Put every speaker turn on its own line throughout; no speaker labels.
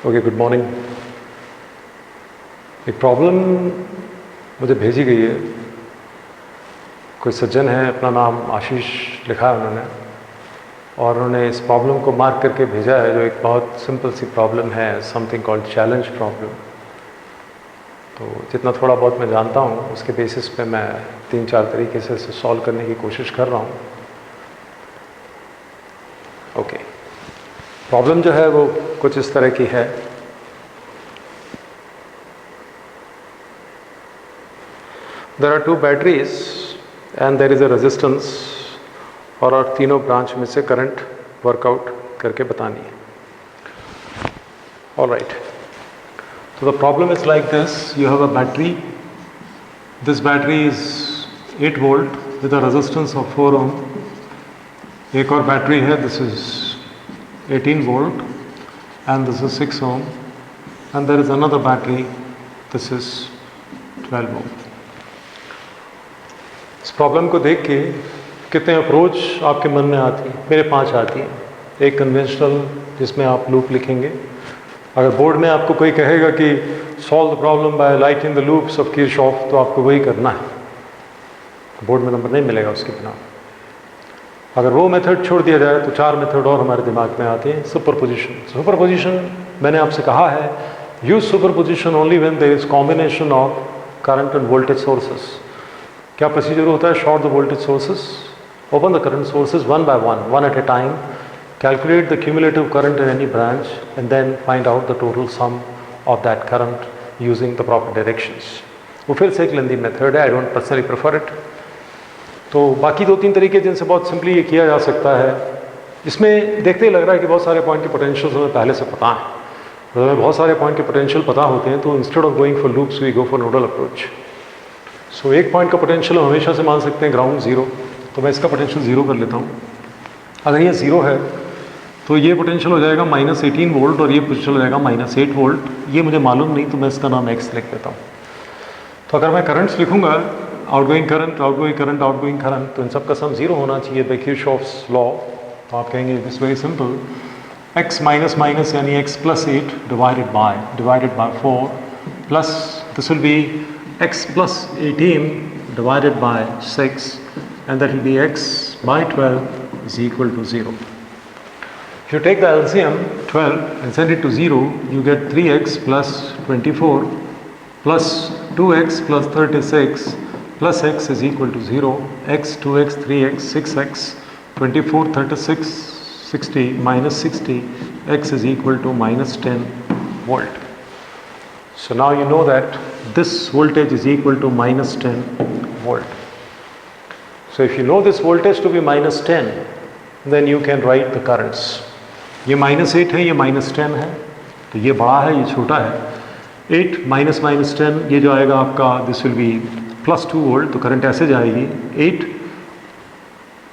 Okay, good morning. एक problem मुझे भेजी गई है। कोई सज्जन है, अपना नाम आशीष लिखा है उन्होंने, और उन्होंने इस प्रॉब्लम को मार्क करके भेजा है, जो एक बहुत सिंपल सी प्रॉब्लम है, समथिंग कॉल्ड चैलेंज प्रॉब्लम। तो जितना थोड़ा बहुत मैं जानता हूँ उसके बेसिस पे मैं 3-4 तरीके से इसे सॉल्व करने की कोशिश कर रहा हूँ। ओके, प्रॉब्लम जो है वो कुछ इस तरह की है। There are two batteries and there is a resistance, और तीनों ब्रांच में से करंट वर्कआउट करके बतानी है। All right. So the problem is like this: you have a battery. This battery is 8 volt with a resistance of 4 ohm. एक और battery है, this is 18 volt and this is 6 ohm, and there is another battery, this is 12 ohm. इस problem को देख के कितने approach आपके मन में आती हैं? मेरे 5 आती हैं। एक कन्वेंशनल, जिसमें आप लूप लिखेंगे। अगर बोर्ड में आपको कोई कहेगा कि solve the problem by writing the loops of Kirchhoff, तो आपको वही करना है, बोर्ड में नंबर नहीं मिलेगा उसके बिना। अगर वो मेथड छोड़ दिया जाए तो 4 मेथड और हमारे दिमाग में आते हैं। सुपरपोजिशन। सुपरपोजिशन मैंने आपसे कहा है, use superposition only when there is combination of current and voltage sources. क्या प्रोसीजर होता है? Short the voltage sources, open the current sources one by one at a time, calculate the cumulative current in any branch and then find out the total sum of that current using the proper directions. वो फिर से एक lengthy method है, I don't personally prefer it. तो बाकी 2-3 तरीके जिनसे बहुत सिंपली ये किया जा सकता है। इसमें देखते ही लग रहा है कि बहुत सारे पॉइंट के पोटेंशियल हमें पहले से पता है। तो हमें बहुत सारे पॉइंट के पोटेंशियल पता होते हैं, तो instead of going for loops we go for nodal approach. So एक पॉइंट का पोटेंशियल हम हमेशा से मान सकते हैं ग्राउंड 0, तो मैं इसका पोटेंशियल 0 कर लेता हूँ। अगर ये 0 है तो ये पोटेंशियल हो जाएगा -18 वोल्ट और ये पोटेंशियल हो जाएगा -8 वोल्ट। ये मुझे मालूम नहीं, तो मैं इसका नाम x लिख देता हूँ। तो अगर मैं करंट्स लिखूंगा, outgoing current, outgoing current, outgoing current, तो इन सब का सम 0 होना चाहिए बाय किरचॉफ्स लॉ। तो आप कहेंगे this very simple, x minus minus यानी x + 8 divided by 4 plus this will be x + 18 divided by 6, and that will be x by 12 is equal to 0. If you take the LCM 12 and send it to 0, you get 3x plus 24 plus 2x plus 36 plus x is equal to 0. x, 2x, 3x, 6x, 24, 36, 60 minus 60, x is equal to -10 volt. So now you know that this voltage is equal to -10 volt. So if you know this voltage to be -10, then you can write the currents. ये -8 है, ये -10 है, तो ये बड़ा है, ये छोटा है। 8 minus -10, ये जो आएगा आपका, this will be +2 volt, तो करंट ऐसे जाएगी 8,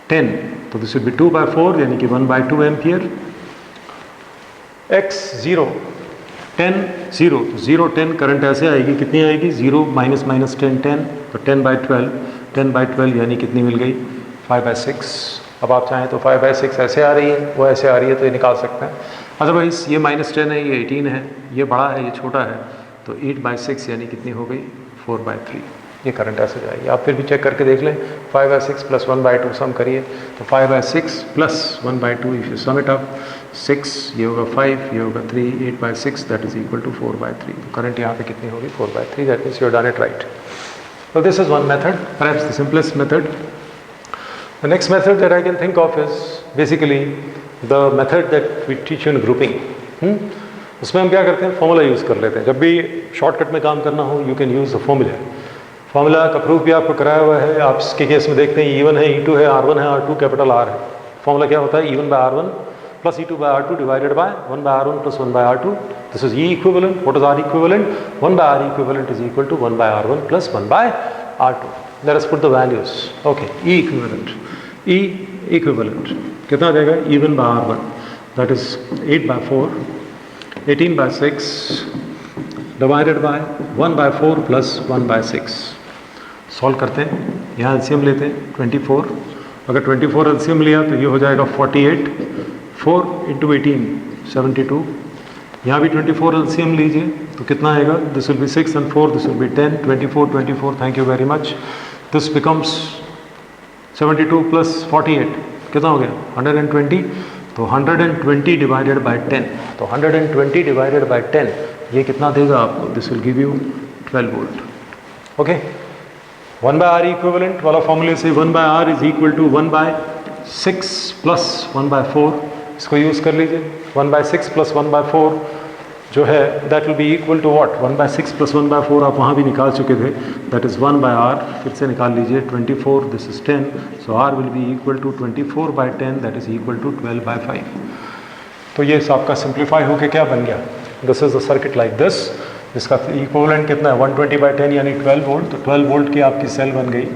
10, तो this will be 2/4 यानी कि 1/2 एम्पियर। x 0, 10, 0, तो 0, 10 करंट ऐसे आएगी, कितनी आएगी? 0 minus -10, 10, तो 10/12, 10/12 यानी कितनी मिल गई? 5/6। अब आप चाहें तो 5/6 ऐसे आ रही है, वो ऐसे आ रही है, तो ये निकाल सकते हैं। अदरवाइज ये -10 है, ये 18 है, ये बड़ा है, ये छोटा है, तो 8/6 यानी कितनी हो गई? 4/3। ये करंट ऐसे जाएगी। आप फिर भी चेक करके देख लें, 5/6 + 1/2 सम करिए, तो 5/6 + 1/2, if you sum it up 6, ये होगा 5, ये होगा 3, 8/6 दैट इज इक्वल टू 4/3। तो करंट यहाँ पे कितनी होगी? 4/3। That means you done it right. So this is one method, perhaps the simplest method. The next method that I can think of is basically the method that we teach you in grouping. उसमें हम क्या करते हैं? Formula use कर लेते हैं। जब भी शॉर्टकट में काम करना हो, you can use the formula. Formula का प्रूफ भी आपको कराया हुआ है। आप इसके केस में देखते हैं E1 है, E2 है, R1 है, R2 कैपिटल R है। फॉर्मूला क्या होता है? E1/R1 plus E2/R2 divided by 1/R1 plus 1/R2. This is E equivalent. What is R equivalent? 1/R equivalent is equal to 1/R1 plus 1/R2. Let us put the values. Okay, E equivalent. E equivalent कितना देगा? E1/R1, that is 8/4, 18/6 divided by 1/4 plus 1/6. Solve करते हैं। यहाँ LCM लेते हैं 24। अगर 24 LCM लिया तो ये हो जाएगा 48, 4 × 18 72, यहाँ भी 24 LCM लीजिए तो कितना आएगा, this will be 6 and 4, this will be 10, 24, thank you very much, this becomes 72 + 48 कितना हो गया 120, तो 120 डिवाइडेड बाय 10, तो 120 डिवाइडेड बाय 10 ये कितना देगा आपको, this will give you 12 volt. Okay, 1/R equivalent वाला फॉर्मूले से 1/R इज इक्वल टू 1/6 + 1/4, इसको यूज़ कर लीजिए। 1/6 + 1/4 जो है that will be equal to what, 1/6 + 1/4 आप वहाँ भी निकाल चुके थे, दैट इज़ 1/R, फिर से निकाल लीजिए 24, this is 10, so R will be equal to 24/10, that is equal to 12/5। तो ये आपका सिंप्लीफाई होके क्या बन गया, this is a circuit like this, जिसका इक्विवेलेंट कितना है 120/10 यानी 12 वोल्ट, तो 12 वोल्ट की आपकी सेल बन गई।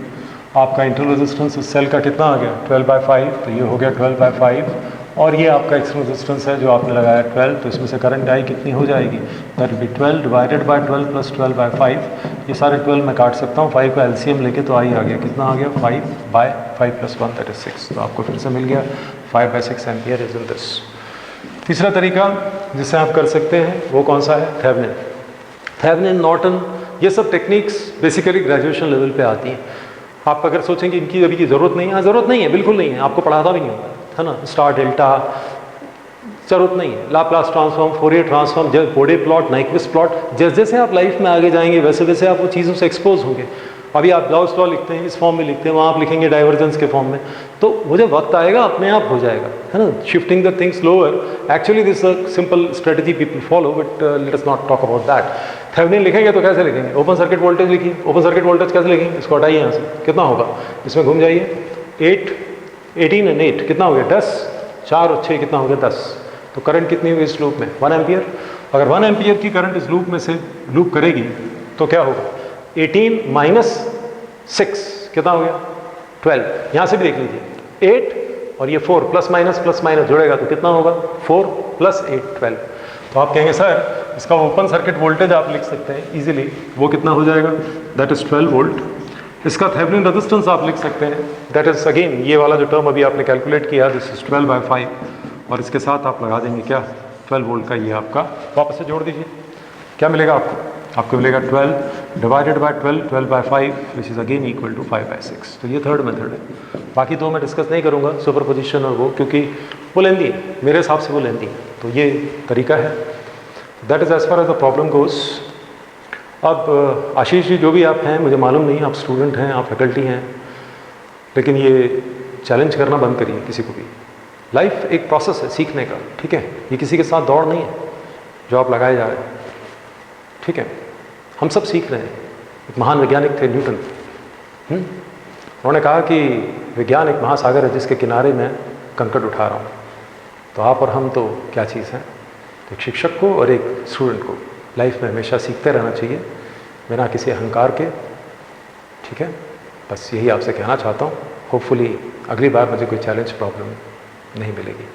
आपका इंटरनल रेजिस्टेंस इस सेल का कितना आ गया 12/5, तो ये हो गया 12/5, और ये आपका एक्सटर्नल रेजिस्टेंस है जो आपने लगाया 12, तो इसमें से करंट आई कितनी हो जाएगी, that will B 12 divided by 12 + 12/5, ये सारे 12 मैं काट सकता हूँ, 5 का एलसीएम लेके तो आई आ गया, कितना आ गया 5/5 + 1 दैट इज 6, तो आपको फिर से मिल गया 5/6 एम्पियर इज इन दिस। तीसरा तरीका जिसे आप कर सकते हैं वो कौन सा है, थेवेनिन। थेवेनिन, नॉर्टन, ये सब टेक्निक्स बेसिकली ग्रेजुएशन लेवल पे आती हैं। आप अगर सोचें कि इनकी अभी की ज़रूरत नहीं है, हाँ ज़रूरत नहीं है, बिल्कुल नहीं है, आपको पढ़ाता भी नहीं होगा, है ना, स्टार डेल्टा ज़रूरत नहीं है, Laplace transform, Fourier transform, Bode plot, Nyquist plot, जैसे जैसे आप लाइफ में आगे जाएंगे वैसे वैसे आप वो चीज़ों से एक्सपोज होंगे। अभी आप गॉस लॉ लिखते हैं, इस फॉर्म में लिखते हैं, वहाँ आप लिखेंगे डाइवर्जेंस के फॉर्म में, तो वो जब वक्त आएगा अपने आप हो जाएगा, है ना, shifting the things lower, actually this a simple strategy people follow, but let us not talk about that. Thevenin लिखेंगे तो कैसे लिखेंगे, ओपन सर्किट वोल्टेज लिखिए, ओपन सर्किट वोल्टेज कैसे लिखेंगे, इसको हटाइए यहाँ से, कितना होगा, इसमें घूम जाइए, 18 and 8 कितना हो गया 10, 4 और 6 कितना हो गया 10, तो करंट कितनी हुई इस लूप में 1 एम्पियर। अगर 1 एम्पियर की करंट इस लूप में से लूप करेगी तो क्या होगा, 18 - 6 कितना हो गया 12, यहाँ से भी देख लीजिए 8 और ये 4 प्लस माइनस जुड़ेगा तो कितना होगा 4 + 8 12। तो आप कहेंगे सर इसका ओपन सर्किट वोल्टेज आप लिख सकते हैं इजीली, वो कितना हो जाएगा, दैट इज 12 वोल्ट। इसका थेवेनिन रेजिस्टेंस आप लिख सकते हैं, दैट इज अगेन ये वाला जो टर्म अभी आपने कैलकुलेट किया, दिस इज 12/5, और इसके साथ आप लगा देंगे क्या 12 वोल्ट का, ये आपका वापस से जोड़ दीजिए, क्या मिलेगा आपको मिलेगा 12 divided by 12, 12/5 which is again equal to 5/6। तो ये थर्ड मेथड है, बाकी दो मैं डिस्कस नहीं करूँगा, सुपरपोजिशन और वो, क्योंकि वो लेंदी है, मेरे हिसाब से वो लेंदी है, तो ये तरीका है, that is as far as the problem goes. अब आशीष जी जो भी आप हैं, मुझे मालूम नहीं आप स्टूडेंट हैं, आप फैकल्टी हैं, लेकिन ये चैलेंज करना बंद करिए किसी को भी। लाइफ एक प्रोसेस है सीखने का, ठीक है, ये किसी के साथ दौड़ नहीं है जो आप लगाए जा रहे हैं, ठीक है, हम सब सीख रहे हैं। एक महान वैज्ञानिक थे न्यूटन, उन्होंने कहा कि विज्ञान एक महासागर है जिसके किनारे मैं कंकड़ उठा रहा हूँ, तो आप और हम तो क्या चीज़ हैं, तो एक शिक्षक को और एक स्टूडेंट को लाइफ में हमेशा सीखते रहना चाहिए बिना किसी अहंकार के, ठीक है, बस यही आपसे कहना चाहता हूँ। होपफुली अगली बार मुझे कोई चैलेंज प्रॉब्लम नहीं मिलेगी।